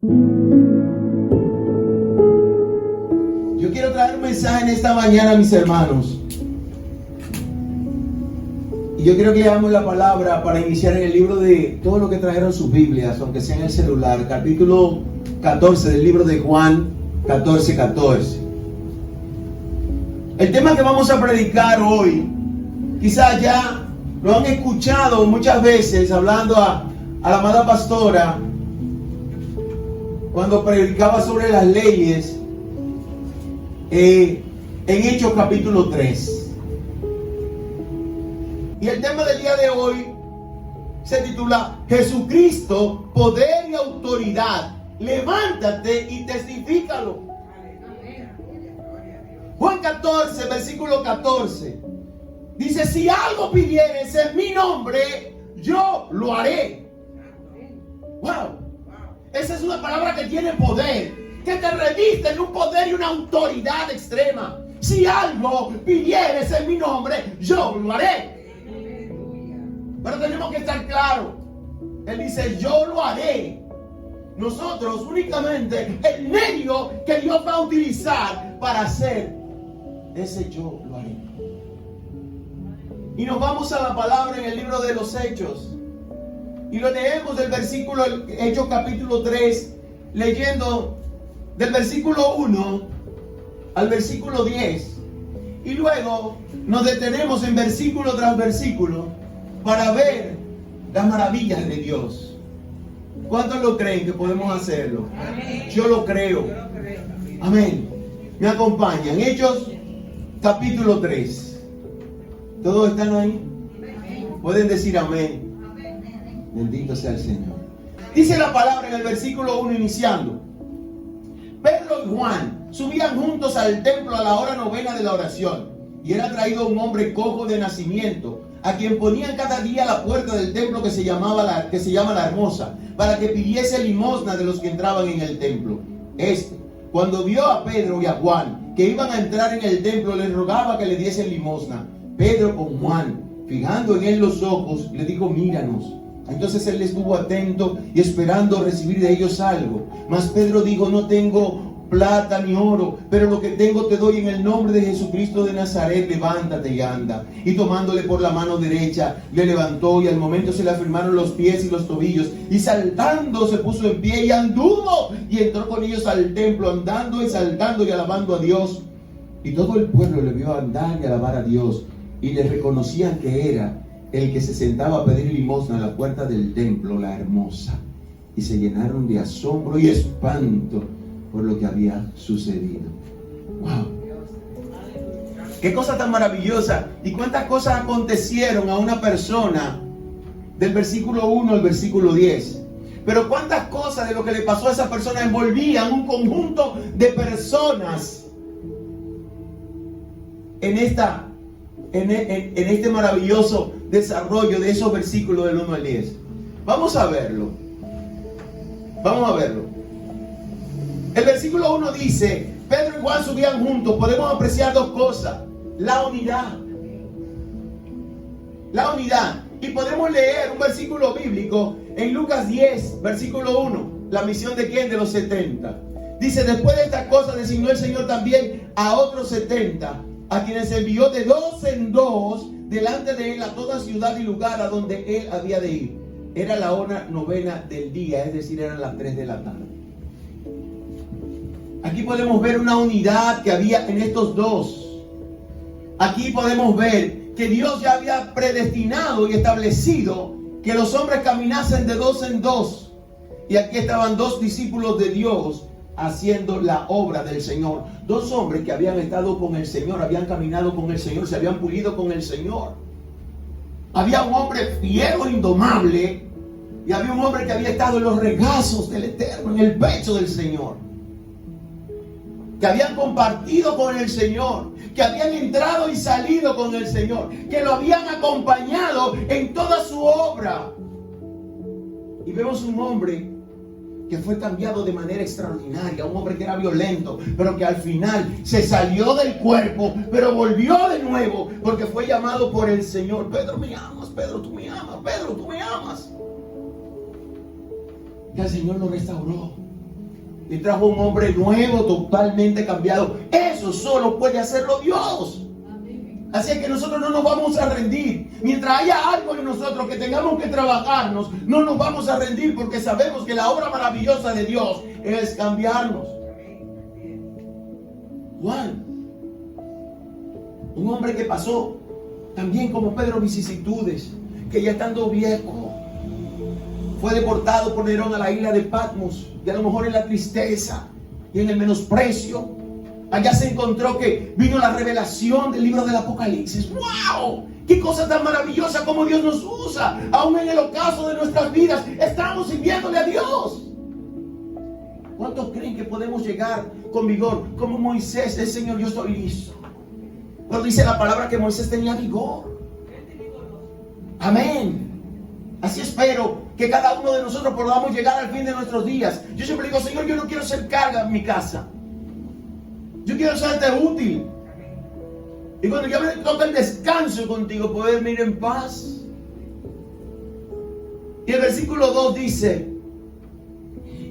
Yo quiero traer un mensaje en esta mañana, mis hermanos. Y yo quiero que leamos la palabra para iniciar en el libro de todo lo que trajeron sus Biblias, aunque sea en el celular, capítulo 14 del libro de Juan, 14:14. El tema que vamos a predicar hoy, quizás ya lo han escuchado muchas veces hablando a la amada pastora cuando predicaba sobre las leyes en Hechos capítulo 3. Y el tema del día de hoy se titula Jesucristo, poder y autoridad. Levántate y testifícalo. Juan 14, versículo 14. Dice, si algo pidieres en mi nombre, yo lo haré. Wow. Esa es una palabra que tiene poder, que te reviste en un poder y una autoridad extrema. Si algo pidieres en mi nombre, yo lo haré. Pero tenemos que estar claros. Él dice, yo lo haré. Nosotros únicamente el medio que Dios va a utilizar para hacer ese yo lo haré. Y nos vamos a la palabra en el libro de los Hechos. Y lo leemos del versículo, Hechos capítulo 3, leyendo del versículo 1 al versículo 10. Y luego nos detenemos en versículo tras versículo para ver las maravillas de Dios. ¿Cuántos lo creen que podemos hacerlo? Amén. Yo lo creo. Amén. Me acompañan. Hechos capítulo 3. ¿Todos están ahí? Pueden decir amén. Bendito sea el Señor. Dice la palabra en el versículo 1 iniciando. Pedro y Juan subían juntos al templo a la hora novena de la oración. Y era traído un hombre cojo de nacimiento, a quien ponían cada día a la puerta del templo que se llama la Hermosa, para que pidiese limosna de los que entraban en el templo. Cuando vio a Pedro y a Juan que iban a entrar en el templo, les rogaba que le diesen limosna. Pedro con Juan, fijando en él los ojos, le dijo, míranos. Entonces él estuvo atento y esperando recibir de ellos algo. Mas Pedro dijo, no tengo plata ni oro, pero lo que tengo te doy en el nombre de Jesucristo de Nazaret, levántate y anda. Y tomándole por la mano derecha, le levantó y al momento se le afirmaron los pies y los tobillos. Y saltando se puso en pie y anduvo y entró con ellos al templo, andando y saltando y alabando a Dios. Y todo el pueblo le vio andar y alabar a Dios y le reconocían que era el que se sentaba a pedir limosna a la puerta del templo, la Hermosa. Y se llenaron de asombro y espanto por lo que había sucedido. Wow. Qué cosa tan maravillosa. Y cuántas cosas acontecieron a una persona del versículo 1 al versículo 10. Pero cuántas cosas de lo que le pasó a esa persona envolvían un conjunto de personas en este maravilloso desarrollo de esos versículos del 1 al 10. Vamos a verlo. Vamos a verlo. El versículo 1 dice, Pedro y Juan subían juntos. Podemos apreciar dos cosas. La unidad. La unidad. Y podemos leer un versículo bíblico en Lucas 10, versículo 1. ¿La misión de quién? De los 70. Dice, después de estas cosas designó el Señor también a otros 70, a quienes envió de dos en dos delante de él a toda ciudad y lugar a donde él había de ir. Era la hora novena del día, es decir, eran las 3 de la tarde. Aquí podemos ver una unidad que había en estos dos. Aquí podemos ver que Dios ya había predestinado y establecido que los hombres caminasen de dos en dos. Y aquí estaban dos discípulos de Dios haciendo la obra del Señor. Dos hombres que habían estado con el Señor, habían caminado con el Señor, se habían pulido con el Señor. Había un hombre fiero e indomable y había un hombre que había estado en los regazos del Eterno, en el pecho del Señor. Que habían compartido con el Señor, que habían entrado y salido con el Señor, que lo habían acompañado en toda su obra. Y vemos un hombre que fue cambiado de manera extraordinaria, un hombre que era violento, pero que al final se salió del cuerpo, pero volvió de nuevo, porque fue llamado por el Señor. Pedro, me amas, Pedro, tú me amas, Pedro, tú me amas. Y el Señor lo restauró. y trajo un hombre nuevo, totalmente cambiado. Eso solo puede hacerlo Dios. Así es que nosotros no nos vamos a rendir. Mientras haya algo en nosotros que tengamos que trabajarnos, no nos vamos a rendir, porque sabemos que la obra maravillosa de Dios es cambiarnos. Juan, un hombre que pasó también como Pedro vicisitudes, que ya estando viejo fue deportado por Nerón a la isla de Patmos, y a lo mejor en la tristeza y en el menosprecio, allá se encontró que vino la revelación del libro del Apocalipsis. ¡Wow! ¡Qué cosa tan maravillosa como Dios nos usa! Aún en el ocaso de nuestras vidas estamos sirviéndole a Dios. ¿Cuántos creen que podemos llegar con vigor como Moisés? El Señor, yo estoy listo. Nos dice la palabra que Moisés tenía vigor. Amén. Así espero que cada uno de nosotros podamos llegar al fin de nuestros días. Yo siempre digo, Señor, yo no quiero ser carga en mi casa. Yo quiero serte útil. Y cuando ya me toca el descanso contigo, poder dormir en paz. Y el versículo 2 dice: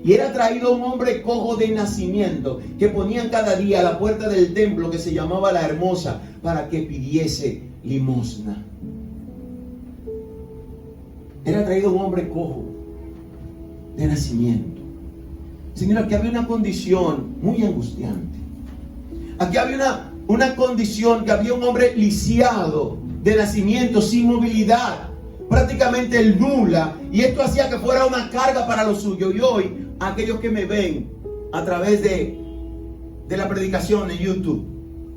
y era traído un hombre cojo de nacimiento, que ponían cada día a la puerta del templo, que se llamaba La Hermosa, para que pidiese limosna. Era traído un hombre cojo de nacimiento. Señor, aquí había una condición muy angustiante. Aquí había una condición, que había un hombre lisiado de nacimiento, sin movilidad, prácticamente nula, y esto hacía que fuera una carga para los suyos. Y hoy, aquellos que me ven a través de la predicación en YouTube,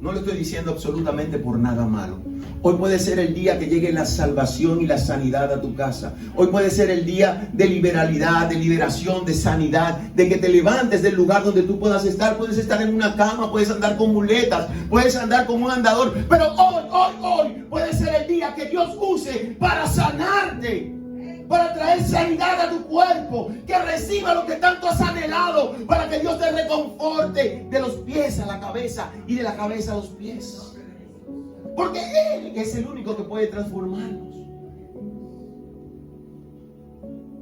no lo estoy diciendo absolutamente por nada malo. Hoy puede ser el día que llegue la salvación y la sanidad a tu casa. Hoy puede ser el día de liberalidad, de liberación, de sanidad, de que te levantes del lugar donde tú puedas estar. Puedes estar en una cama, puedes andar con muletas, puedes andar con un andador, pero hoy puede ser el día que Dios use para sanarte, para traer sanidad a tu cuerpo, que reciba lo que tanto has anhelado, para que Dios te reconforte de los pies a la cabeza y de la cabeza a los pies. Porque Él es el único que puede transformarnos.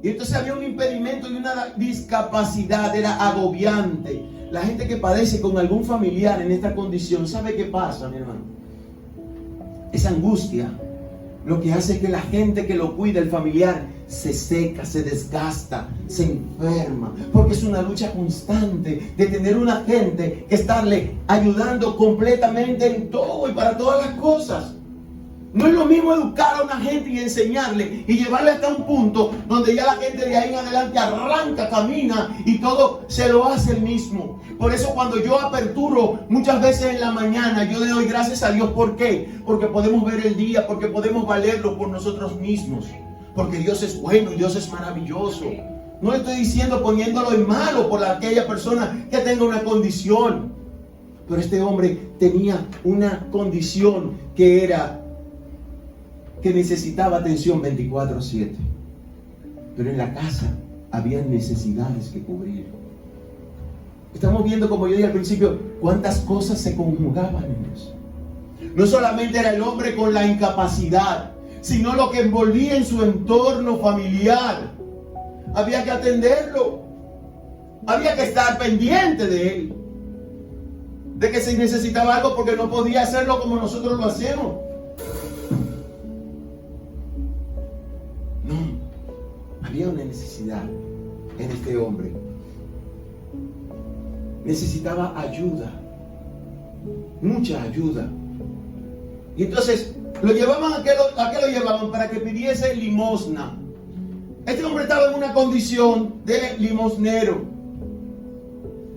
Y entonces había un impedimento y una discapacidad, era agobiante. La gente que padece con algún familiar en esta condición, ¿sabe qué pasa, mi hermano? Esa angustia lo que hace es que la gente que lo cuida, el familiar, se seca, se desgasta, se enferma, porque es una lucha constante de tener una gente que estarle ayudando completamente en todo y para todas las cosas. No es lo mismo educar a una gente y enseñarle y llevarle hasta un punto donde ya la gente de ahí en adelante arranca, camina y todo se lo hace el mismo. Por eso cuando yo aperturo muchas veces en la mañana, yo le doy gracias a Dios. ¿Por qué? Porque podemos ver el día, porque podemos valerlo por nosotros mismos, porque Dios es bueno y Dios es maravilloso. No le estoy diciendo poniéndolo en malo por aquella persona que tenga una condición, pero este hombre tenía una condición que era que necesitaba atención 24/7. Pero en la casa había necesidades que cubrir. Estamos viendo, como yo dije al principio, cuántas cosas se conjugaban en eso. No solamente era el hombre con la incapacidad, sino lo que envolvía en su entorno familiar. Había que atenderlo. Había que estar pendiente de él. De que se necesitaba algo, porque no podía hacerlo como nosotros lo hacemos. Había una necesidad en este hombre. Necesitaba ayuda, mucha ayuda. Y entonces lo llevaban ¿a qué lo llevaban? Para que pidiese limosna. Este hombre estaba en una condición de limosnero.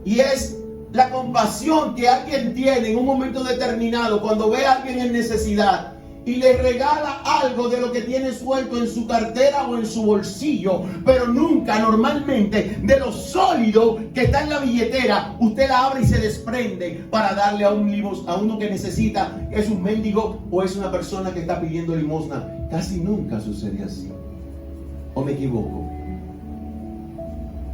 Y es la compasión que alguien tiene en un momento determinado cuando ve a alguien en necesidad y le regala algo de lo que tiene suelto en su cartera o en su bolsillo, pero nunca, normalmente, de lo sólido que está en la billetera, usted la abre y se desprende para darle a uno que necesita, es un mendigo o es una persona que está pidiendo limosna. Casi nunca sucede así. ¿O me equivoco?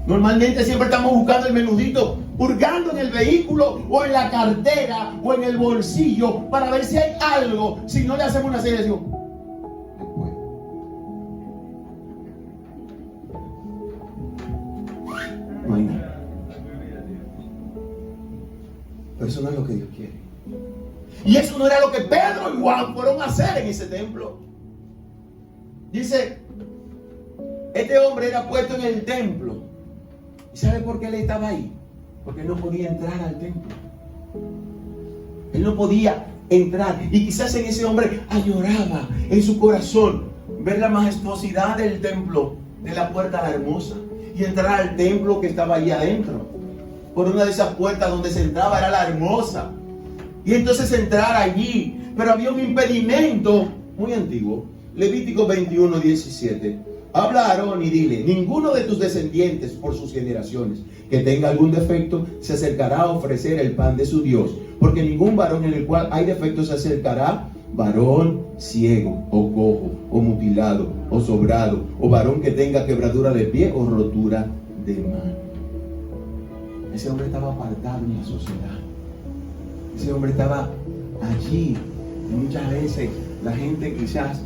Normalmente siempre estamos buscando el menudito, hurgando en el vehículo o en la cartera o en el bolsillo para ver si hay algo. Si no, le hacemos una serie de decimos, después. No hay nada. Pero eso no es lo que Dios quiere. Y eso no era lo que Pedro y Juan fueron a hacer en ese templo. Dice, este hombre era puesto en el templo. ¿Y sabe por qué él estaba ahí? Porque él no podía entrar al templo. Él no podía entrar. Y quizás en ese hombre añoraba en su corazón ver la majestuosidad del templo, de la puerta la hermosa, y entrar al templo que estaba ahí adentro. Por una de esas puertas donde se entraba era la hermosa. Y entonces entrar allí. Pero había un impedimento muy antiguo. Levítico 21:17. Habla a Aarón y dile: ninguno de tus descendientes por sus generaciones que tenga algún defecto se acercará a ofrecer el pan de su Dios, porque ningún varón en el cual hay defecto se acercará, varón ciego o cojo o mutilado o sobrado, o varón que tenga quebradura de pie o rotura de mano. Ese hombre estaba apartado en la sociedad. Ese hombre estaba allí. Y muchas veces la gente quizás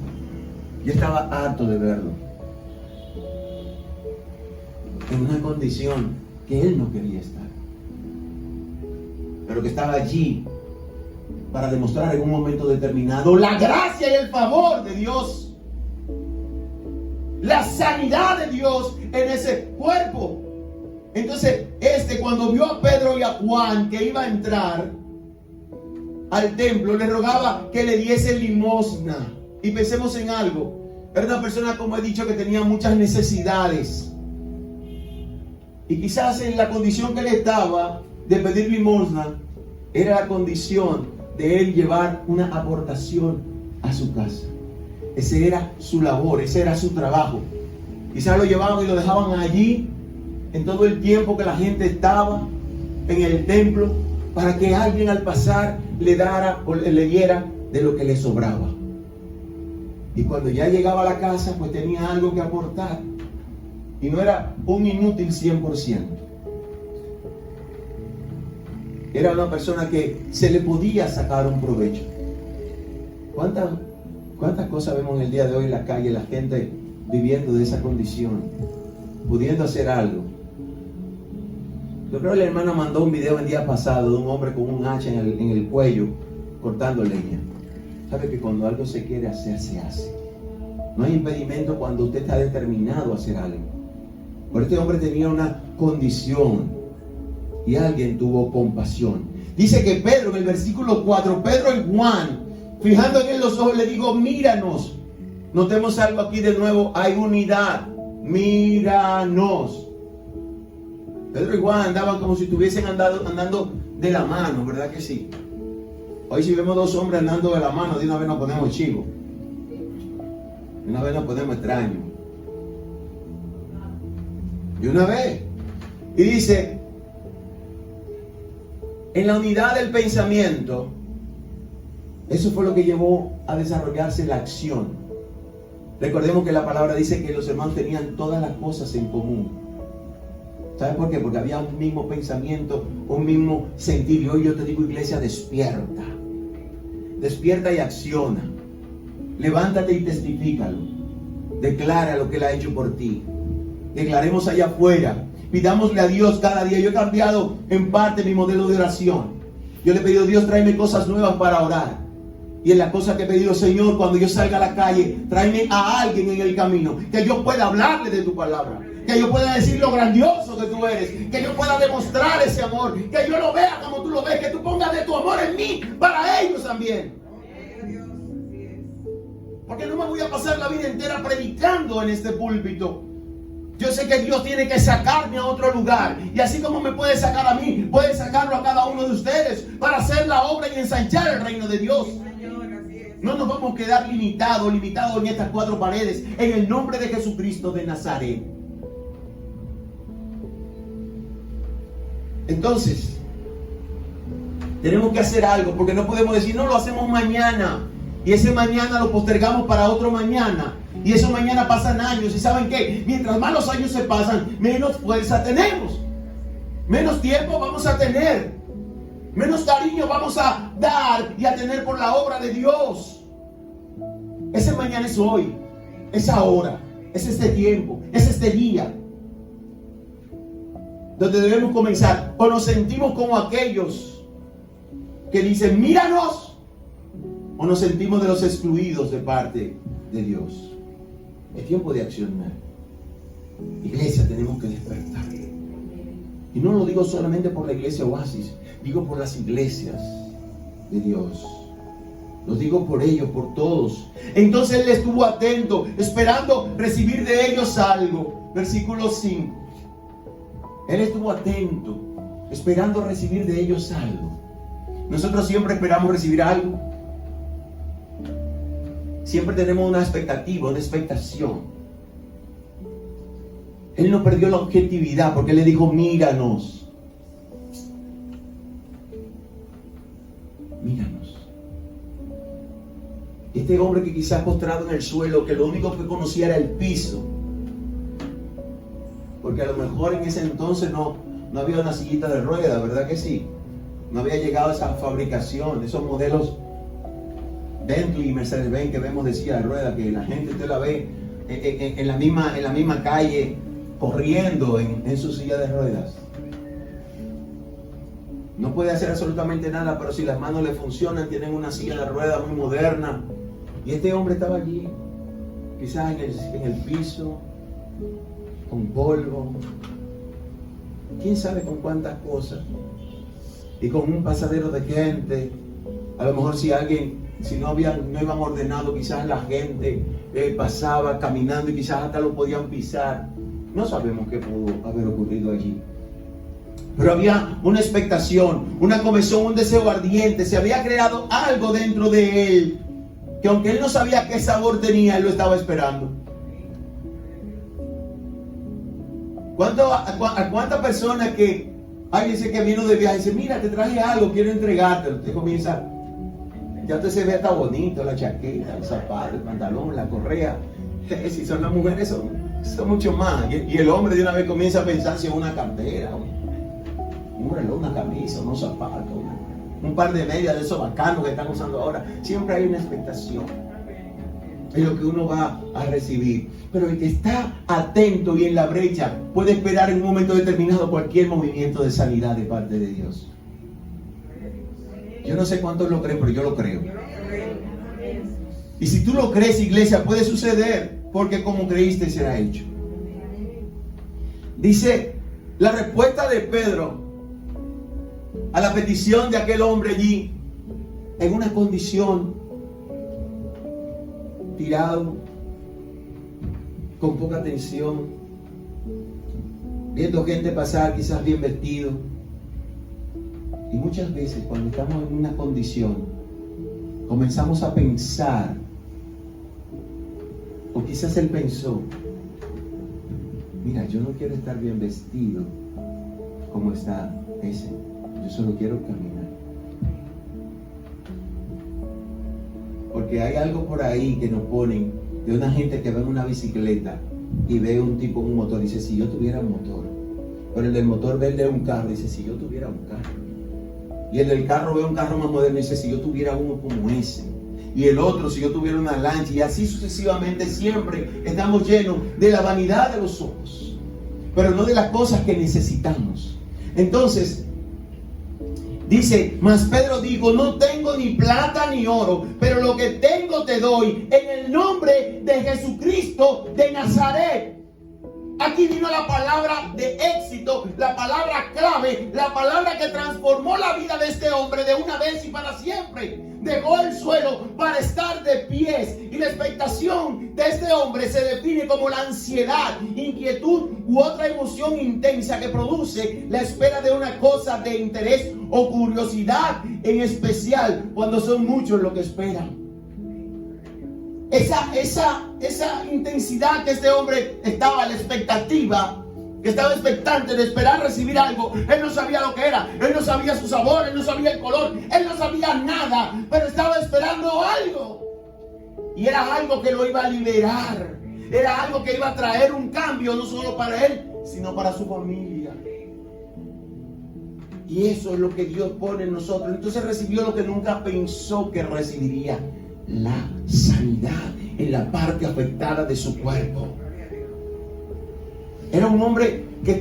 ya estaba harto de verlo, en una condición que él no quería estar, pero que estaba allí para demostrar en un momento determinado la gracia y el favor de Dios, la sanidad de Dios en ese cuerpo. Entonces cuando vio a Pedro y a Juan que iba a entrar al templo, le rogaba que le diese limosna. Y pensemos en algo: era una persona, como he dicho, que tenía muchas necesidades. Y quizás en la condición que él estaba de pedir limosna, era la condición de él llevar una aportación a su casa. Ese era su labor, ese era su trabajo. Quizás lo llevaban y lo dejaban allí en todo el tiempo que la gente estaba en el templo, para que alguien al pasar le dara o le diera de lo que le sobraba. Y cuando ya llegaba a la casa, pues tenía algo que aportar. Y no era un inútil 100%. Era una persona que se le podía sacar un provecho. ¿Cuántas cosas vemos en el día de hoy en la calle? La gente viviendo de esa condición, pudiendo hacer algo. Yo creo que la hermana mandó un video el día pasado de un hombre con un hacha en el cuello cortando leña. Sabe que cuando algo se quiere hacer, se hace. No hay impedimento cuando usted está determinado a hacer algo. Pero este hombre tenía una condición y alguien tuvo compasión. Dice que Pedro, en el versículo 4, Pedro y Juan, fijando en él los ojos, le digo: míranos. Notemos algo aquí de nuevo: hay unidad. Míranos. Pedro y Juan andaban como si estuviesen andando de la mano, ¿verdad que sí? Hoy si vemos dos hombres andando de la mano, de una vez nos ponemos chivos. De una vez nos ponemos extraños. De una vez. Y dice, en la unidad del pensamiento, eso fue lo que llevó a desarrollarse la acción. Recordemos que la palabra dice que los hermanos tenían todas las cosas en común. ¿Sabes por qué? Porque había un mismo pensamiento, un mismo sentir. Y hoy yo te digo, iglesia, despierta. Despierta y acciona. Levántate y testifícalo. Declara lo que Él ha hecho por ti. Declaremos allá afuera. Pidámosle a Dios cada día. Yo he cambiado en parte mi modelo de oración. Yo le he pedido a Dios: tráeme cosas nuevas para orar. Y en la cosa que he pedido: Señor, cuando yo salga a la calle, tráeme a alguien en el camino, que yo pueda hablarle de tu palabra, que yo pueda decir lo grandioso que tú eres, que yo pueda demostrar ese amor, que yo lo vea como tú lo ves, que tú pongas de tu amor en mí para ellos también. Porque no me voy a pasar la vida entera predicando en este púlpito. Yo sé que Dios tiene que sacarme a otro lugar. Y así como me puede sacar a mí, puede sacarlo a cada uno de ustedes para hacer la obra y ensanchar el reino de Dios. No nos vamos a quedar limitados en estas cuatro paredes, en el nombre de Jesucristo de Nazaret. Entonces, tenemos que hacer algo, porque no podemos decir: no, lo hacemos mañana, y ese mañana lo postergamos para otro mañana, y eso mañana pasan años. ¿Y saben qué? Mientras más los años se pasan, menos fuerza tenemos, menos tiempo vamos a tener, menos cariño vamos a dar y a tener por la obra de Dios. Ese mañana es hoy, es ahora, es este tiempo, es este día donde debemos comenzar. O nos sentimos como aquellos que dicen, míranos, o nos sentimos de los excluidos de parte de Dios. Es tiempo de accionar. Iglesia, tenemos que despertar. Y no lo digo solamente por la iglesia Oasis, digo por las iglesias de Dios. Lo digo por ellos, por todos. Entonces él estuvo atento, esperando recibir de ellos algo. Versículo 5. Él estuvo atento, esperando recibir de ellos algo. Nosotros siempre esperamos recibir algo. Siempre tenemos una expectativa, una expectación. Él no perdió la objetividad porque él le dijo, míranos. Míranos. Este hombre que quizás postrado en el suelo, que lo único que conocía era el piso. Porque a lo mejor en ese entonces no había una sillita de ruedas, ¿verdad que sí? No había llegado esa fabricación, esos modelos Bentley y Mercedes-Benz que vemos de silla de ruedas, que la gente usted la ve en la misma calle corriendo en su silla de ruedas. No puede hacer absolutamente nada, pero si las manos le funcionan, tienen una silla de ruedas muy moderna. Y este hombre estaba allí, quizás en el piso, con polvo, quién sabe con cuántas cosas, y con un pasadero de gente. A lo mejor si no iban ordenado, quizás la gente pasaba caminando y quizás hasta lo podían pisar. No sabemos qué pudo haber ocurrido allí. Pero había una expectación, una comezón, un deseo ardiente. Se había creado algo dentro de él, que aunque él no sabía qué sabor tenía, él lo estaba esperando. ¿A cuántas personas que alguien dice que vino de viaje y dice, mira, te traje algo, quiero entregártelo? Usted comienza, ya usted se ve hasta bonito, la chaqueta, el zapato, el pantalón, la correa. Si son las mujeres, son mucho más. Y el hombre de una vez comienza a pensar si es una cartera, un reloj, una camisa, unos zapatos, un par de medias de esos bacanos que están usando ahora. Siempre hay una expectación de lo que uno va a recibir. Pero el que está atento y en la brecha puede esperar en un momento determinado cualquier movimiento de sanidad de parte de Dios. Yo no sé cuántos lo creen, pero yo lo creo. Y si tú lo crees, iglesia, puede suceder, porque como creíste será hecho. Dice la respuesta de Pedro a la petición de aquel hombre allí, en una condición, tirado, con poca atención, viendo gente pasar, quizás bien vestido. Y muchas veces cuando estamos en una condición, comenzamos a pensar, o quizás él pensó, mira, yo no quiero estar bien vestido como está ese, yo solo quiero caminar. Porque hay algo por ahí que nos ponen de una gente que ve una bicicleta y ve un tipo en un motor y dice, si yo tuviera un motor. Pero el del motor ve el de un carro y dice, si yo tuviera un carro. Y el del carro ve un carro más moderno y dice, si yo tuviera uno como ese. Y el otro, si yo tuviera una lancha. Y así sucesivamente siempre estamos llenos de la vanidad de los ojos, pero no de las cosas que necesitamos. Entonces dice, mas Pedro dijo, no tengo ni plata ni oro, pero lo que tengo te doy, en el nombre de Jesucristo de Nazaret. Aquí vino la palabra de éxito, la palabra clave, la palabra que transformó la vida de este hombre de una vez y para siempre. Dejó el suelo para estar de pies. Y la expectación de este hombre se define como la ansiedad, inquietud u otra emoción intensa que produce la espera de una cosa de interés o curiosidad, en especial cuando son muchos los que esperan. Esa intensidad que este hombre estaba, la expectativa, que estaba expectante de esperar recibir algo. Él no sabía lo que era, él no sabía su sabor, él no sabía el color, él no sabía nada, pero estaba esperando algo. Y era algo que lo iba a liberar, era algo que iba a traer un cambio, no solo para él, sino para su familia. Y eso es lo que Dios pone en nosotros. Entonces recibió lo que nunca pensó que recibiría: la sanidad en la parte afectada de su cuerpo. Era un hombre que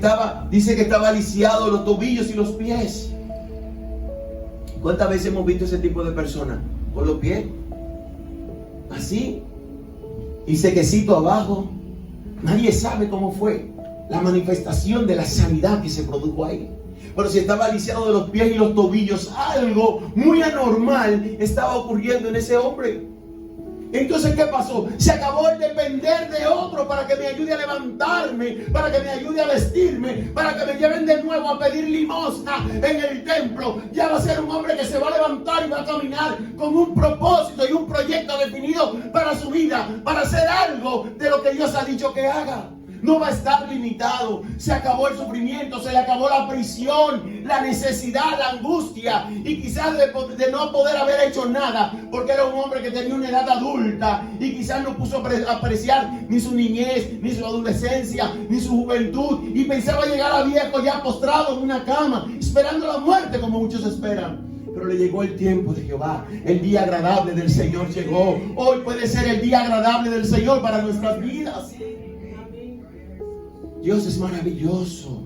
dice que estaba lisiado los tobillos y los pies. ¿Cuántas veces hemos visto ese tipo de personas? Con los pies así y sequecito abajo. Nadie sabe cómo fue la manifestación de la sanidad que se produjo ahí. Pero si estaba lisiado de los pies y los tobillos, algo muy anormal estaba ocurriendo en ese hombre. Entonces, ¿qué pasó? Se acabó el depender de otro para que me ayude a levantarme, para que me ayude a vestirme, para que me lleven de nuevo a pedir limosna en el templo. Ya va a ser un hombre que se va a levantar y va a caminar con un propósito y un proyecto definido para su vida, para hacer algo de lo que Dios ha dicho que haga. No va a estar limitado. Se acabó el sufrimiento, se le acabó la prisión, la necesidad, la angustia y quizás de no poder haber hecho nada porque era un hombre que tenía una edad adulta y quizás no puso a apreciar ni su niñez, ni su adolescencia, ni su juventud y pensaba llegar a viejo ya postrado en una cama esperando la muerte como muchos esperan. Pero le llegó el tiempo de Jehová. El día agradable del Señor llegó. Hoy puede ser el día agradable del Señor para nuestras vidas. Dios es maravilloso.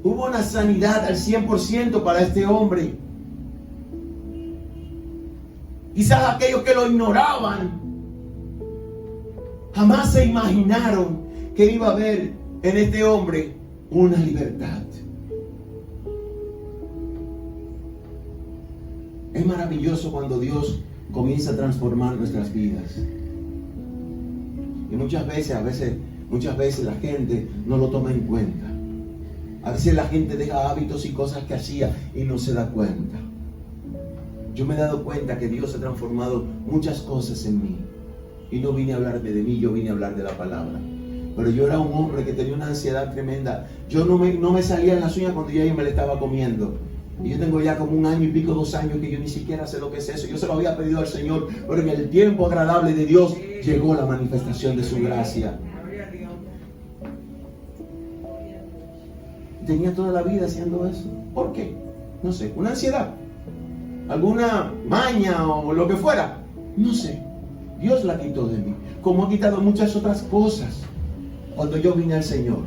Hubo una sanidad al 100% para este hombre. Quizás aquellos que lo ignoraban jamás se imaginaron que iba a haber en este hombre una libertad. Es maravilloso cuando Dios comienza a transformar nuestras vidas. Y muchas veces la gente no lo toma en cuenta. A veces la gente deja hábitos y cosas que hacía y no se da cuenta. Yo me he dado cuenta que Dios ha transformado muchas cosas en mí. Y no vine a hablar de mí, yo vine a hablar de la palabra. Pero yo era un hombre que tenía una ansiedad tremenda. Yo no me salía en las uñas cuando yo me la estaba comiendo. Y yo tengo ya como 1 año y pico, 2 años que yo ni siquiera sé lo que es eso. Yo se lo había pedido al Señor, pero en el tiempo agradable de Dios llegó la manifestación de su gracia. Tenía toda la vida haciendo eso. ¿Por qué? No sé, una ansiedad, alguna maña o lo que fuera. No sé. Dios la quitó de mí, como ha quitado muchas otras cosas cuando yo vine al Señor.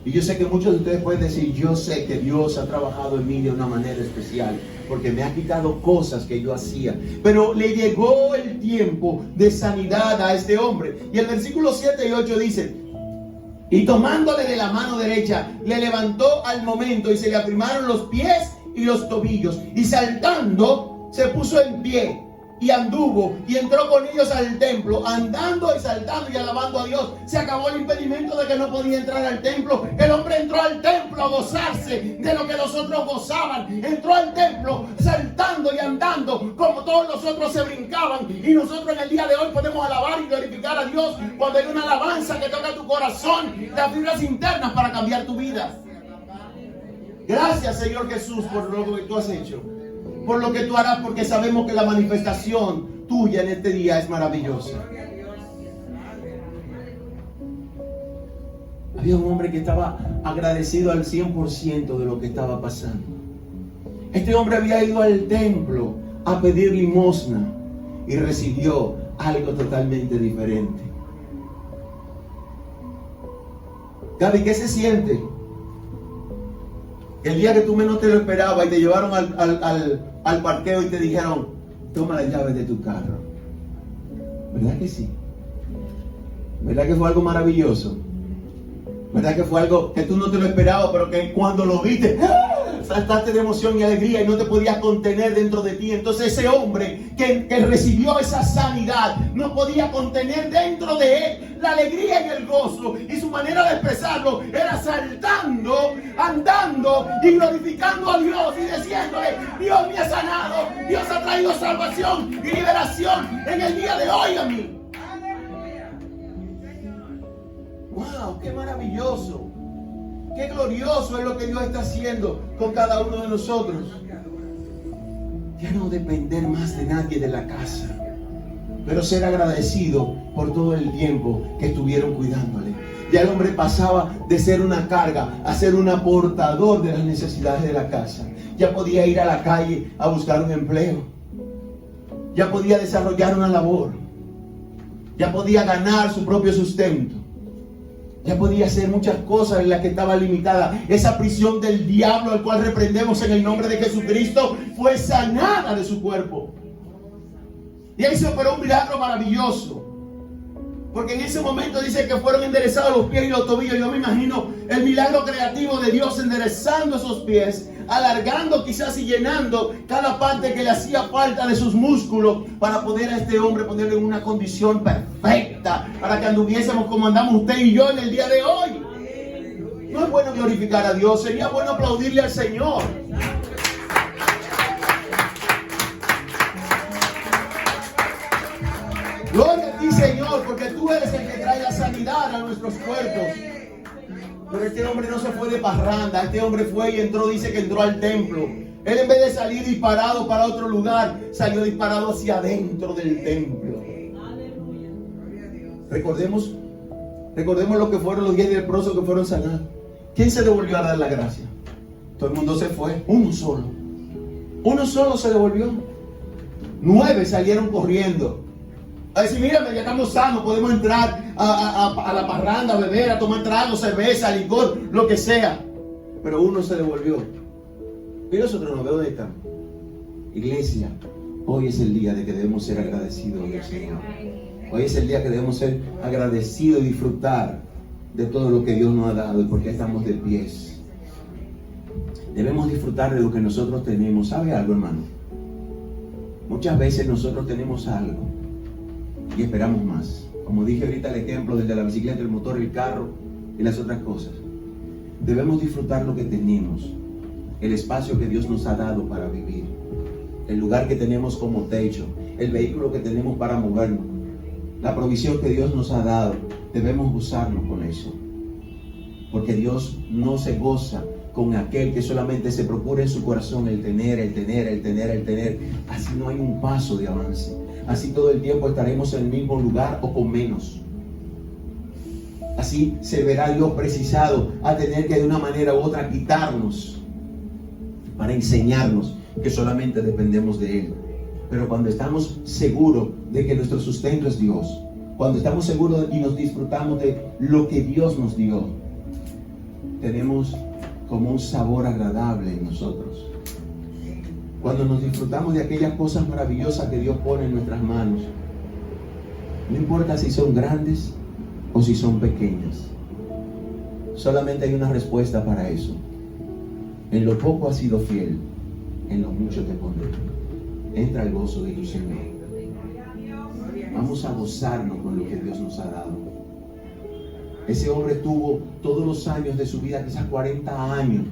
Y yo sé que muchos de ustedes pueden decir, yo sé que Dios ha trabajado en mí de una manera especial, porque me ha quitado cosas que yo hacía. Pero le llegó el tiempo de sanidad a este hombre. Y el versículo 7 y 8 dice: y tomándole de la mano derecha, le levantó al momento y se le afirmaron los pies y los tobillos. Y saltando, se puso en pie y anduvo y entró con ellos al templo, andando y saltando y alabando a Dios. Se acabó el impedimento de que no podía entrar al templo. El hombre entró al templo a gozarse de lo que los otros gozaban. Entró al templo saltando y andando como todos los otros se brincaban. Y nosotros en el día de hoy podemos alabar y glorificar a Dios cuando hay una alabanza que toca tu corazón, las fibras internas para cambiar tu vida. Gracias, Señor Jesús, por lo que tú has hecho, por lo que tú harás, porque sabemos que la manifestación tuya en este día es maravillosa. Había un hombre que estaba agradecido al 100% de lo que estaba pasando. Este hombre había ido al templo a pedir limosna y recibió algo totalmente diferente. Gaby, ¿qué se siente? El día que tú menos te lo esperabas y te llevaron al parqueo y te dijeron, toma las llaves de tu carro. ¿Verdad que sí? ¿Verdad que fue algo maravilloso? ¿Verdad que fue algo que tú no te lo esperabas, pero que cuando lo viste, saltaste de emoción y alegría y no te podías contener dentro de ti? Entonces ese hombre que recibió esa sanidad no podía contener dentro de él la alegría y el gozo, y su manera de expresarlo era saltando, andando y glorificando a Dios y diciéndole, Dios me ha sanado, Dios ha traído salvación y liberación en el día de hoy a mí. ¡Wow! ¡Qué maravilloso! ¡Qué glorioso es lo que Dios está haciendo con cada uno de nosotros! Ya no depender más de nadie de la casa, pero ser agradecido por todo el tiempo que estuvieron cuidándole. Ya el hombre pasaba de ser una carga a ser un aportador de las necesidades de la casa. Ya podía ir a la calle a buscar un empleo. Ya podía desarrollar una labor. Ya podía ganar su propio sustento. Ya podía hacer muchas cosas en las que estaba limitada. Esa prisión del diablo, al cual reprendemos en el nombre de Jesucristo, fue sanada de su cuerpo. Y ahí se operó un milagro maravilloso. Porque en ese momento dice que fueron enderezados los pies y los tobillos. Yo me imagino el milagro creativo de Dios enderezando esos pies, alargando quizás y llenando cada parte que le hacía falta de sus músculos para poder a este hombre ponerlo en una condición perfecta, para que anduviésemos como andamos usted y yo en el día de hoy. No es bueno glorificar a Dios, sería bueno aplaudirle al Señor. Gloria a ti, Señor, porque tú eres el que trae la sanidad a nuestros cuerpos. Pero este hombre no se fue de parranda. Este hombre fue y entró, dice que entró al templo. Él, en vez de salir disparado para otro lugar, salió disparado hacia adentro del templo. Recordemos lo que fueron los 10 leprosos que fueron sanados. ¿Quién se devolvió a dar la gracia? Todo el mundo se fue. Uno solo se devolvió. 9 salieron corriendo a decir: mírame, ya estamos sanos, podemos entrar a la parranda, a beber, a tomar trago, cerveza, licor, lo que sea. Pero uno se devolvió. Y nosotros no veo dónde estamos. Iglesia, hoy es el día de que debemos ser agradecidos del Señor. Hoy es el día que debemos ser agradecidos y disfrutar de todo lo que Dios nos ha dado y porque estamos de pies. Debemos disfrutar de lo que nosotros tenemos. ¿Sabe algo, hermano? Muchas veces nosotros tenemos algo y esperamos más. Como dije ahorita, el ejemplo desde la bicicleta, el motor, el carro y las otras cosas. Debemos disfrutar lo que tenemos, el espacio que Dios nos ha dado para vivir, el lugar que tenemos como techo, el vehículo que tenemos para movernos, la provisión que Dios nos ha dado. Debemos gozarnos con eso, porque Dios no se goza con aquel que solamente se procura en su corazón el tener. Así no hay un paso de avance. Así todo el tiempo estaremos en el mismo lugar o con menos. Así se verá Dios precisado a tener que de una manera u otra quitarnos para enseñarnos que solamente dependemos de Él. Pero cuando estamos seguros de que nuestro sustento es Dios, cuando estamos seguros y nos disfrutamos de lo que Dios nos dio, tenemos como un sabor agradable en nosotros. Cuando nos disfrutamos de aquellas cosas maravillosas que Dios pone en nuestras manos, no importa si son grandes o si son pequeñas, solamente hay una respuesta para eso: en lo poco has sido fiel, en lo mucho te pondré. Entra al gozo de tu Señor. Vamos a gozarnos con lo que Dios nos ha dado. Ese hombre tuvo todos los años de su vida, quizás 40 años,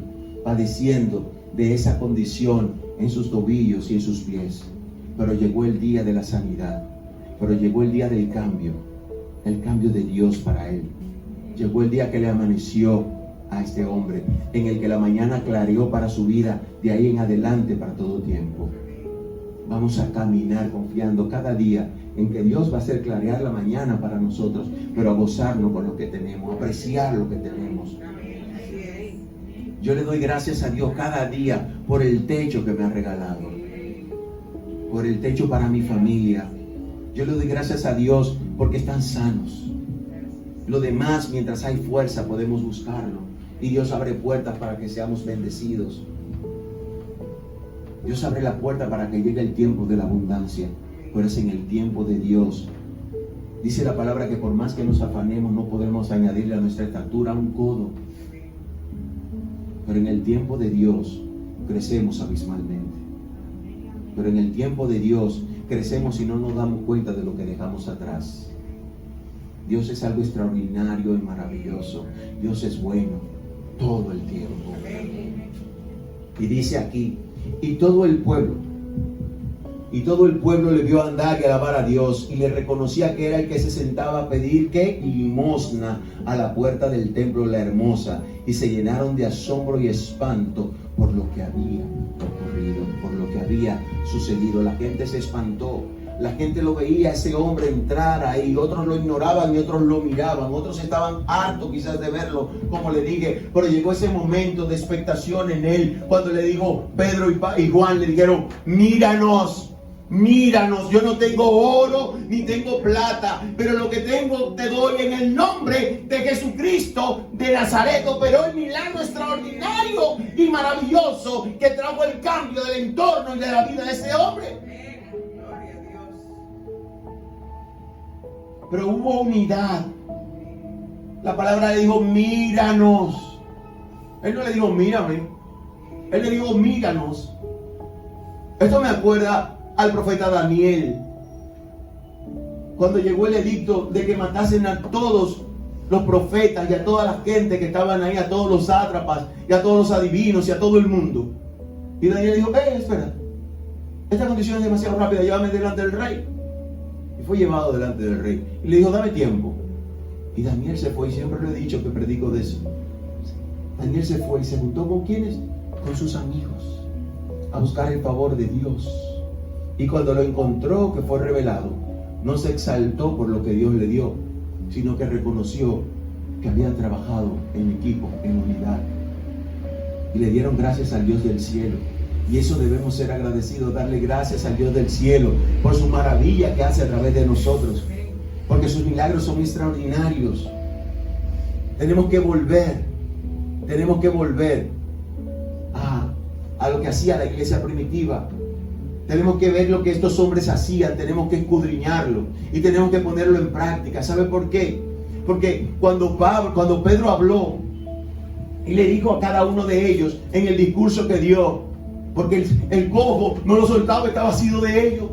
padeciendo de esa condición en sus tobillos y en sus pies. Pero llegó el día de la sanidad. Pero llegó el día del cambio. El cambio de Dios para él. Llegó el día que le amaneció a este hombre, en el que la mañana clareó para su vida, de ahí en adelante para todo tiempo. Vamos a caminar confiando cada día en que Dios va a hacer clarear la mañana para nosotros, pero a gozarnos con lo que tenemos, a apreciar lo que tenemos. Yo le doy gracias a Dios cada día por el techo que me ha regalado, por el techo para mi familia. Yo le doy gracias a Dios porque están sanos. Lo demás, mientras hay fuerza, podemos buscarlo, y Dios abre puertas para que seamos bendecidos. Dios abre la puerta para que llegue el tiempo de la abundancia, pero es en el tiempo de Dios. Dice la palabra que por más que nos afanemos, no podemos añadirle a nuestra estatura un codo. Pero en el tiempo de Dios crecemos abismalmente. Pero en el tiempo de Dios crecemos y no nos damos cuenta de lo que dejamos atrás. Dios es algo extraordinario y maravilloso. Dios es bueno todo el tiempo. Y dice aquí: y todo el pueblo le vio andar y alabar a Dios, y le reconocía que era el que se sentaba a pedir ¿qué? Limosna a la puerta del templo La Hermosa, y se llenaron de asombro y espanto por lo que había ocurrido, por lo que había sucedido. La gente se espantó. La gente lo veía a ese hombre entrar ahí, otros lo ignoraban y otros lo miraban, otros estaban hartos quizás de verlo, como le dije, pero llegó ese momento de expectación en él, cuando le dijo Pedro y Juan, le dijeron: míranos. Míranos, yo no tengo oro ni tengo plata, pero lo que tengo te doy en el nombre de Jesucristo de Nazaret. Operó el milagro extraordinario y maravilloso que trajo el cambio del entorno y de la vida de ese hombre. Gloria a Dios. Pero hubo unidad. La palabra le dijo, míranos. Él no le dijo, mírame. Él le dijo, míranos. Esto me acuerda al profeta Daniel, cuando llegó el edicto de que matasen a todos los profetas y a toda la gente que estaban ahí, a todos los sátrapas y a todos los adivinos y a todo el mundo. Y Daniel dijo, espera, esta condición es demasiado rápida, llévame delante del rey. Y fue llevado delante del rey y le dijo, dame tiempo. Y Daniel se fue, y siempre lo he dicho que predico de eso. Daniel se fue y se juntó ¿con quiénes? Con sus amigos, a buscar el favor de Dios. Y cuando lo encontró, que fue revelado, no se exaltó por lo que Dios le dio, sino que reconoció que había trabajado en equipo, en unidad. Y le dieron gracias al Dios del cielo. Y eso debemos ser agradecidos, darle gracias al Dios del cielo por su maravilla que hace a través de nosotros, porque sus milagros son extraordinarios. Tenemos que volver a lo que hacía la iglesia primitiva. Tenemos que ver lo que estos hombres hacían, tenemos que escudriñarlo y tenemos que ponerlo en práctica. ¿Sabe por qué? Porque cuando Pedro habló y le dijo a cada uno de ellos en el discurso que dio, porque el cojo no lo soltaba, estaba vacío de ellos.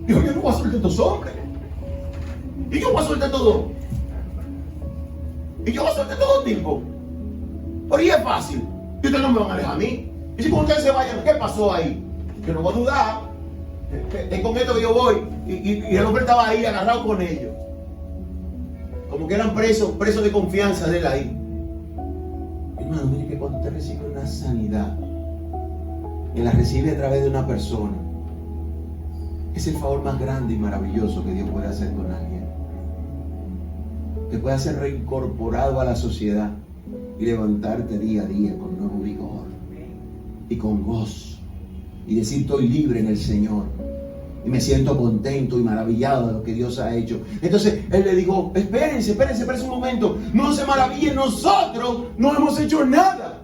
Dijo, yo no voy a soltar a estos hombres. Y yo voy a soltar todo. Y yo voy a soltar todo tipo. Por ahí es fácil. Y ustedes no me van a dejar a mí. Y si con ustedes se vayan, ¿qué pasó ahí? Que no voy a dudar. Es con esto que yo voy. Y el hombre estaba ahí agarrado con ellos. Como que eran presos de confianza de él ahí. Hermano, mire que cuando usted recibe una sanidad, y la recibe a través de una persona, es el favor más grande y maravilloso que Dios puede hacer con alguien. Que pueda ser reincorporado a la sociedad y levantarte día a día con nuevo vigor y con gozo y decir, estoy libre en el Señor y me siento contento y maravillado de lo que Dios ha hecho. Entonces él le dijo, espérense un momento, no se maravillen, nosotros no hemos hecho nada.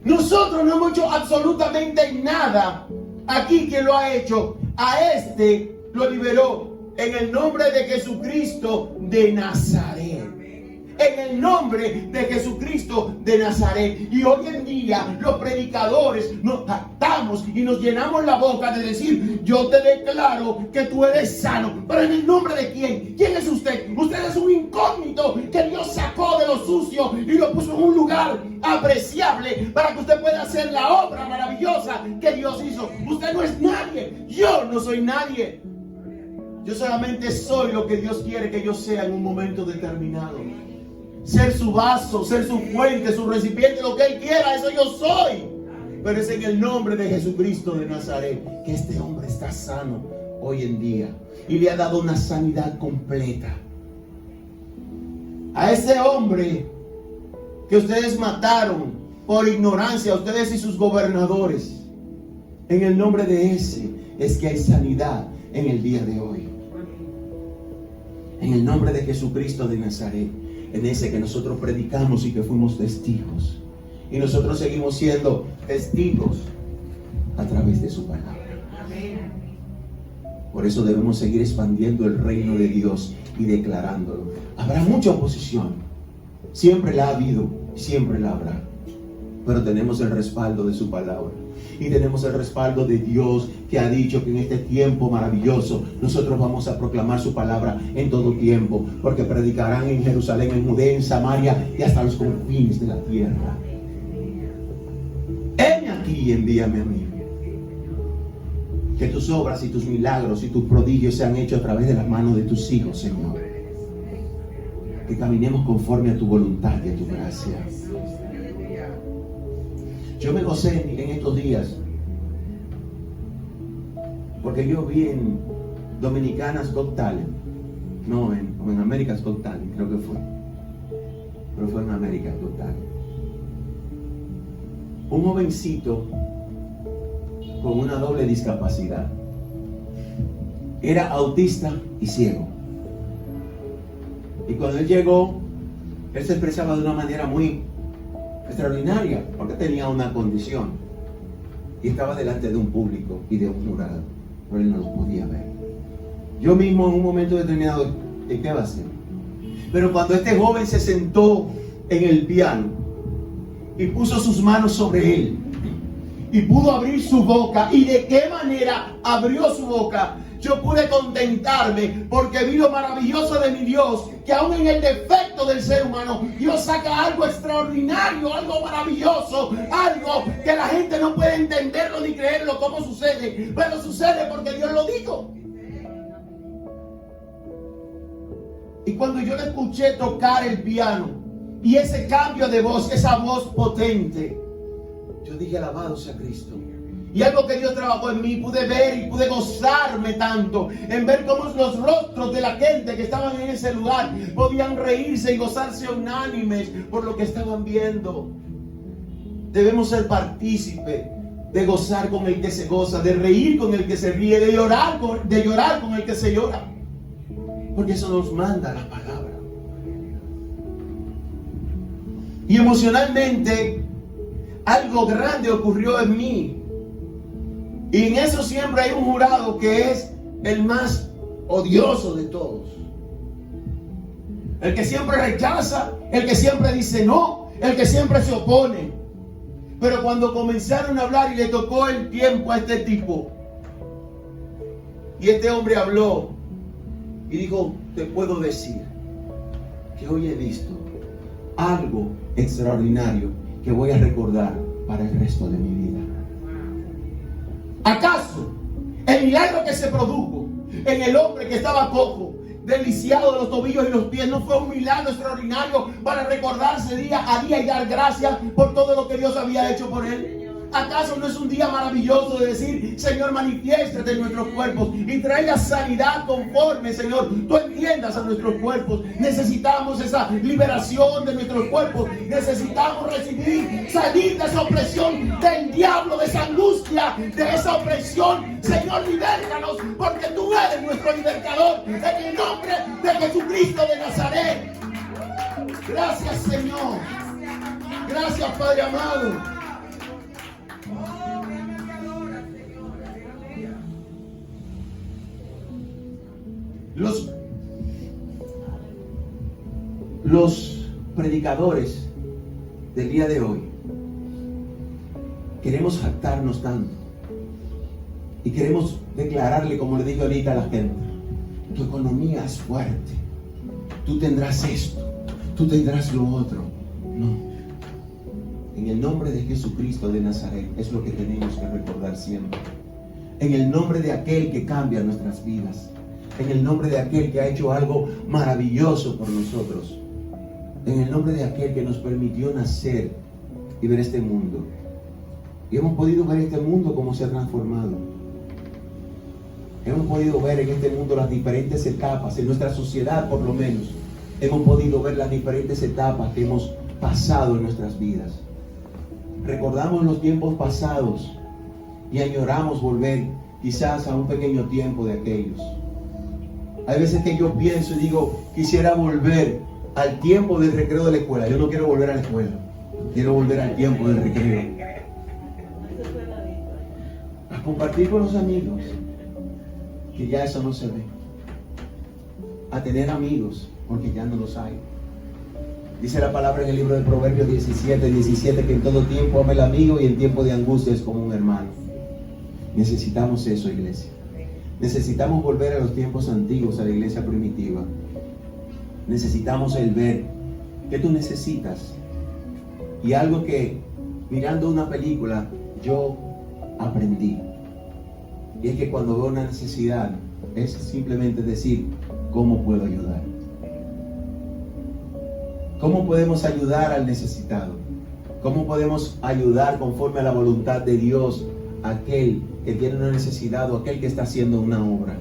Nosotros no hemos hecho absolutamente nada. Aquí quien lo ha hecho, a este lo liberó en el nombre de Jesucristo de Nazaret. En el nombre de Jesucristo de Nazaret. Y hoy en día los predicadores nos jactamos y nos llenamos la boca de decir, yo te declaro que tú eres sano. Pero ¿en el nombre de quién? ¿Quién es usted? Usted es un incógnito que Dios sacó de lo sucio y lo puso en un lugar apreciable para que usted pueda hacer la obra maravillosa que Dios hizo. Usted no es nadie. Yo no soy nadie. Yo solamente soy lo que Dios quiere que yo sea en un momento determinado. Ser su vaso, ser su fuente, su recipiente, lo que Él quiera, eso yo soy. Pero es en el nombre de Jesucristo de Nazaret que este hombre está sano hoy en día y le ha dado una sanidad completa. A ese hombre que ustedes mataron por ignorancia, ustedes y sus gobernadores, en el nombre de ese es que hay sanidad en el día de hoy. En el nombre de Jesucristo de Nazaret, en ese que nosotros predicamos y que fuimos testigos. Y nosotros seguimos siendo testigos a través de su palabra. Por eso debemos seguir expandiendo el reino de Dios y declarándolo. Habrá mucha oposición. Siempre la ha habido, siempre la habrá. Pero tenemos el respaldo de su palabra. Y tenemos el respaldo de Dios que ha dicho que en este tiempo maravilloso nosotros vamos a proclamar su palabra en todo tiempo, porque predicarán en Jerusalén, en Judea, en Samaria y hasta los confines de la tierra. Heme aquí y envíame a mí. Que tus obras y tus milagros y tus prodigios sean hechos a través de las manos de tus hijos, Señor. Que caminemos conforme a tu voluntad y a tu gracia. Yo me gocé en estos días porque yo vi en Dominicanas Got Talent, no en America's Got Talent, creo que fue, pero fue en America's Got Talent, un jovencito con una doble discapacidad. era autista y ciego. Y cuando él llegó, él se expresaba de una manera muy extraordinaria, porque tenía una condición. Y estaba delante de un público y de un jurado, pero él no lo podía ver. Yo mismo en un momento determinado, ¿qué va a hacer? Pero cuando este joven se sentó en el piano y puso sus manos sobre él y pudo abrir su boca, y de qué manera abrió su boca, yo pude contentarme porque vi lo maravilloso de mi Dios, que aún en el defecto del ser humano, Dios saca algo extraordinario, algo maravilloso, algo que la gente no puede entenderlo ni creerlo cómo sucede, pero sucede porque Dios lo dijo. Y cuando yo le escuché tocar el piano y ese cambio de voz, esa voz potente, yo dije, alabado sea Cristo. Y algo que Dios trabajó en mí, pude ver y pude gozarme tanto en ver cómo los rostros de la gente que estaban en ese lugar podían reírse y gozarse unánimes por lo que estaban viendo. Debemos ser partícipes de gozar con el que se goza, de reír con el que se ríe, de llorar con el que se llora. Porque eso nos manda la palabra. Y emocionalmente, algo grande ocurrió en mí. Y en eso siempre hay un jurado que es el más odioso de todos. El que siempre rechaza, el que siempre dice no, el que siempre se opone. Pero cuando comenzaron a hablar y le tocó el tiempo a este tipo, y este hombre habló y dijo, te puedo decir que hoy he visto algo extraordinario que voy a recordar para el resto de mi vida. ¿Acaso el milagro que se produjo en el hombre que estaba cojo, deliciado de los tobillos y los pies, no fue un milagro extraordinario para recordarse día a día y dar gracias por todo lo que Dios había hecho por él? ¿Acaso no es un día maravilloso de decir, Señor, manifiéstate en nuestros cuerpos y traiga sanidad conforme, Señor, tú entiendas a nuestros cuerpos? Necesitamos esa liberación de nuestros cuerpos. Necesitamos recibir, salir de esa opresión del diablo, de esa angustia, de esa opresión. Señor, libéranos, porque tú eres nuestro libertador. En el nombre de Jesucristo de Nazaret. Gracias, Señor. Gracias, Padre amado. Los predicadores del día de hoy queremos jactarnos tanto y queremos declararle, como le dije ahorita a la gente, tu economía es fuerte, tú tendrás esto, tú tendrás lo otro. No, en el nombre de Jesucristo de Nazaret es lo que tenemos que recordar siempre. En el nombre de aquel que cambia nuestras vidas, en el nombre de aquel que ha hecho algo maravilloso por nosotros, en el nombre de aquel que nos permitió nacer y ver este mundo. Y hemos podido ver este mundo cómo se ha transformado. Hemos podido ver en este mundo las diferentes etapas, en nuestra sociedad por lo menos. Hemos podido ver las diferentes etapas que hemos pasado en nuestras vidas. Recordamos los tiempos pasados y añoramos volver quizás a un pequeño tiempo de aquellos. Hay veces que yo pienso y digo, quisiera volver al tiempo del recreo de la escuela. Yo no quiero volver a la escuela, quiero volver al tiempo del recreo. A compartir con los amigos, que ya eso no se ve. A tener amigos, porque ya no los hay. Dice la palabra en el libro de Proverbios 17 que en todo tiempo ama el amigo y en tiempo de angustia es como un hermano. Necesitamos eso, iglesia. Necesitamos volver a los tiempos antiguos, a la iglesia primitiva. Necesitamos el ver qué tú necesitas. Y algo que mirando una película yo aprendí, y es que cuando veo una necesidad es simplemente decir, ¿cómo puedo ayudar? ¿Cómo podemos ayudar al necesitado? ¿Cómo podemos ayudar conforme a la voluntad de Dios a aquel que tiene una necesidad o aquel que está haciendo una obra?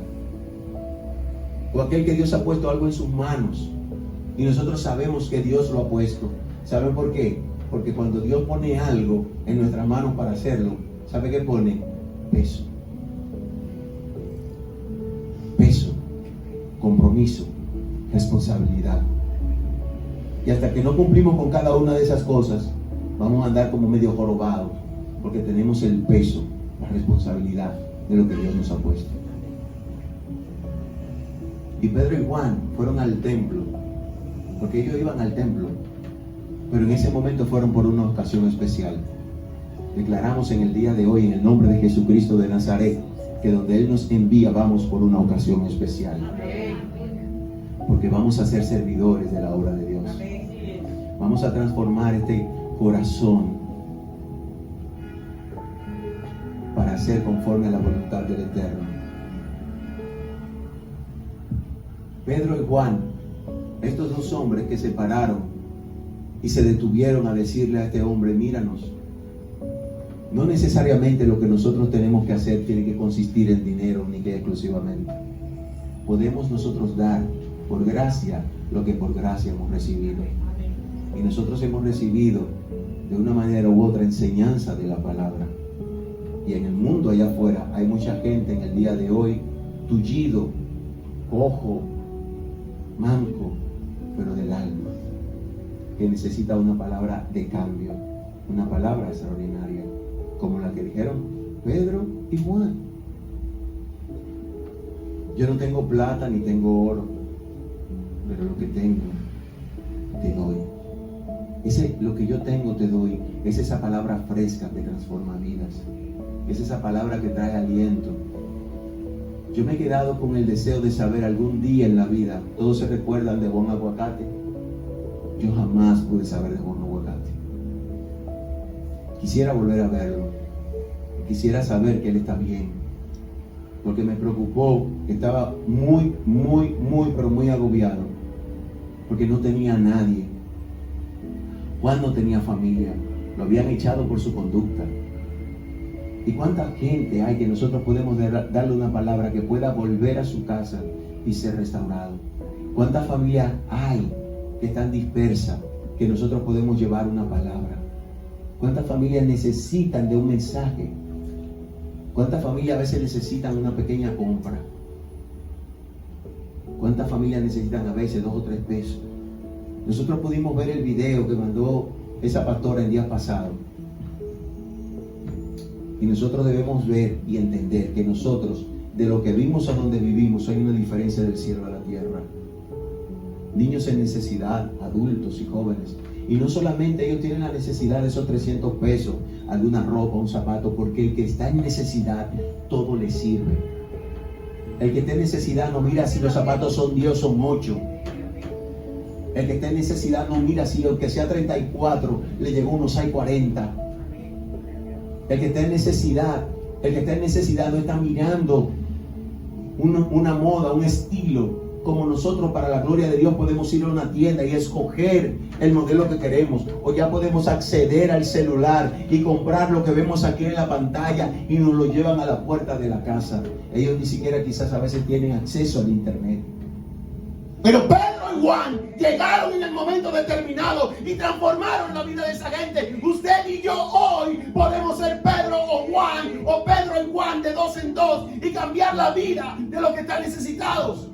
O aquel que Dios ha puesto algo en sus manos y nosotros sabemos que Dios lo ha puesto. ¿Saben por qué? Porque cuando Dios pone algo en nuestras manos para hacerlo, ¿sabe qué pone? Peso. peso, compromiso, responsabilidad. Y hasta que no cumplimos con cada una de esas cosas, vamos a andar como medio jorobados, porque tenemos el peso, la responsabilidad de lo que Dios nos ha puesto. Y Pedro y Juan fueron al templo, porque ellos iban al templo, pero en ese momento fueron por una ocasión especial. Declaramos en el día de hoy, en el nombre de Jesucristo de Nazaret, que donde Él nos envía vamos por una ocasión especial. Porque vamos a ser servidores de la obra de Dios. Vamos a transformar este corazón para ser conforme a la voluntad del Eterno. Pedro y Juan, estos dos hombres que se pararon y se detuvieron a decirle a este hombre: míranos. No necesariamente lo que nosotros tenemos que hacer tiene que consistir en dinero, ni que exclusivamente. Podemos nosotros dar por gracia lo que por gracia hemos recibido. Y nosotros hemos recibido de una manera u otra enseñanza de la palabra. Y en el mundo allá afuera hay mucha gente en el día de hoy tullido, cojo, manco, pero del alma, que necesita una palabra de cambio, una palabra extraordinaria, como la que dijeron Pedro y Juan. Yo no tengo plata ni tengo oro, pero lo que tengo te doy. Lo que yo tengo te doy. Es esa palabra fresca que transforma vidas. Es esa palabra que trae aliento. Yo me he quedado con el deseo de saber algún día en la vida. Todos se recuerdan de Juan Aguacate. Yo jamás pude saber de Juan Aguacate. Quisiera volver a verlo. Quisiera saber que él está bien. Porque me preocupó que estaba pero muy agobiado. Porque no tenía a nadie. Juan no tenía familia. Lo habían echado por su conducta. ¿Y cuánta gente hay que nosotros podemos darle una palabra que pueda volver a su casa y ser restaurado? ¿Cuántas familias hay que están dispersas que nosotros podemos llevar una palabra? ¿Cuántas familias necesitan de un mensaje? ¿Cuántas familias a veces necesitan una pequeña compra? ¿Cuántas familias necesitan a veces 2 o 3 pesos? Nosotros pudimos ver el video que mandó esa pastora el día pasado. Y nosotros debemos ver y entender que nosotros, de lo que vimos a donde vivimos, hay una diferencia del cielo a la tierra. Niños en necesidad, adultos y jóvenes. Y no solamente ellos tienen la necesidad de esos 300 pesos, alguna ropa, un zapato, porque el que está en necesidad, todo le sirve. El que está en necesidad no mira si los zapatos son 10 o son 8. El que está en necesidad no mira si aunque sea 34, le llegó unos 40. El que está en necesidad no está mirando una moda, un estilo. Como nosotros, para la gloria de Dios, podemos ir a una tienda y escoger el modelo que queremos. O ya podemos acceder al celular y comprar lo que vemos aquí en la pantalla y nos lo llevan a la puerta de la casa. Ellos ni siquiera quizás a veces tienen acceso al internet. Pero Pedro y Juan llegaron en el momento determinado y transformaron la vida de esa gente. Usted y yo hoy podemos ser Pedro o Juan, o Pedro y Juan de 2 en 2 y cambiar la vida de los que están necesitados.